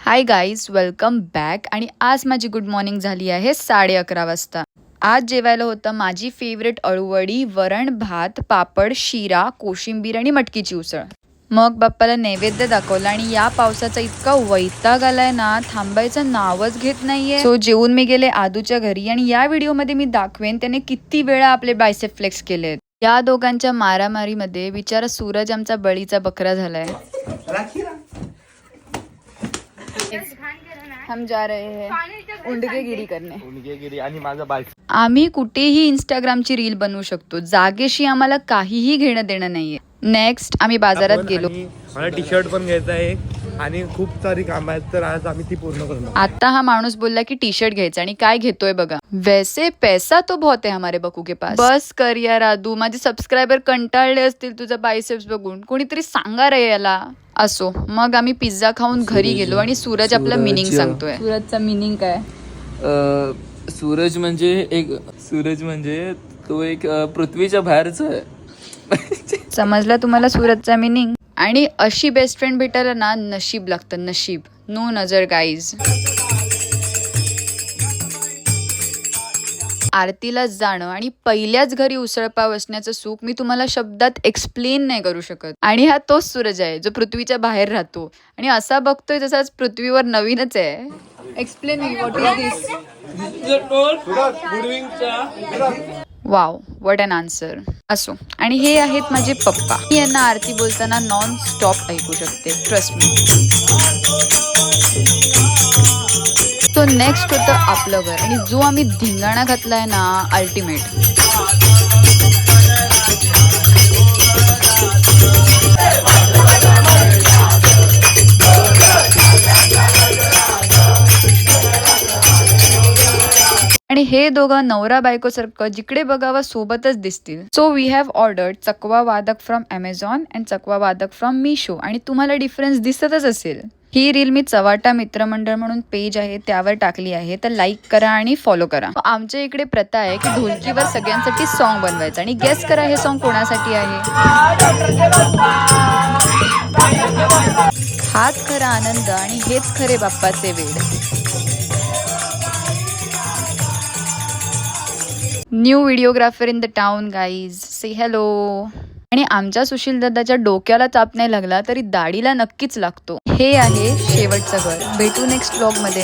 Hi guys, welcome back. आणि आज माझी गुड मॉर्निंग झाली आहे 11:30 वाजता. आज जेवायला होतं माझी फेवरेट अळूवडी, वरण भात, पापड, शिरा, कोशिंबीर आणि मटकीची उसळ. मग बाप्पाला नैवेद्य दाखवला आणि या पावसाचा इतका वैताग आलाय ना, थांबायचं नावच घेत नाहीये. सो जेवून मी गेले आदूच्या घरी आणि या व्हिडिओमध्ये मी दाखवेन त्याने किती वेळा आपले बायसेप फ्लेक्स केलेत. या दोघांच्या मारामारीमध्ये बिचारा सूरज आमचा बळीचा बकरा झालाय. हम जा रहे हैं उंडगेगिरी करने. आणि माझा बाय. आम्ही कुठेही इंस्टाग्रामची रील बनवू शकतो, जागेशी आम्हाला काहीही घेणं देणं नाहीये. नेक्स्ट आम्ही बाजारात गेलो. मला टी शर्ट पण घ्यायचा आहे आणि खूप सारी काम आहेत, तर आज आम्ही ती पूर्ण करणार. आता हा माणूस बोलला की टी शर्ट घ्यायचा आणि काय घेतोय बघा. वैसे पैसा तो बहुत है हमारे बकू के पास. बस कर यार आदू, माझे सबस्क्रायबर कंटाळले असतील तुझं बायसेप्स बघून. कोणीतरी सांगा रे याला. असो, मग आम्ही पिझ्झा खाऊन घरी गेलो आणि सूरज आपला मिनिंग सांगतोय. सूरजचा मिनिंग काय? सूरज म्हणजे तो एक पृथ्वीच्या बाहेरचा आहे. समजला तुम्हाला सूरजचा मिनिंग? आणि अशी बेस्ट फ्रेंड भेटायला ना नशीब लागतं, नशीब. नो नजर गाईज. आरतीला जाणं आणि पहिल्याच घरी उसळपाव असण्याचं सुख मी तुम्हाला शब्दात एक्सप्लेन नाही करू शकत. आणि हा तोच सूरज आहे जो पृथ्वीच्या बाहेर राहतो आणि असा बघतोय जसाच पृथ्वीवर नवीनच आहे. Explain me what is this. Wow, what an answer. असो, आणि हे आहेत माझे पप्पा. मी यांना आरती बोलताना नॉन स्टॉप ऐकू शकते, ट्रस्ट मी. सो नेक्स्ट होतं आपलं घर आणि जो आम्ही धिंगाणा घातलाय ना, अल्टिमेट. आणि हे दोघं नवरा बायको सारखं जिकडे बघावं सोबतच दिसतील. सो वी हॅव ऑर्डर्ड चकवा वादक फ्रॉम अमेझॉन अँड चकवा वादक फ्रॉम मीशो. आणि तुम्हाला डिफरन्स दिसतच असेल. ही रील मी चवाटा मित्रमंडळ म्हणून पेज आहे त्यावर टाकली आहे, तर लाईक करा आणि फॉलो करा. आमच्या इकडे प्रथा आहे की ढोलकीवर सगळ्यांसाठी सॉन्ग बनवायचं आणि गेस करा हे सॉन्ग कोणासाठी आहे. हाच खरा आनंद आणि हेच खरे बाप्पाचे वेड. New videographer in the town guys, say hello. आणि आमच्या सुशील दादाच्या डोक्याला ताप नाही लागला तरी दाढीला नक्कीच लागतो. हे आहे शेवटचं घर. भेटू नेक्स्ट व्लॉग मध्ये.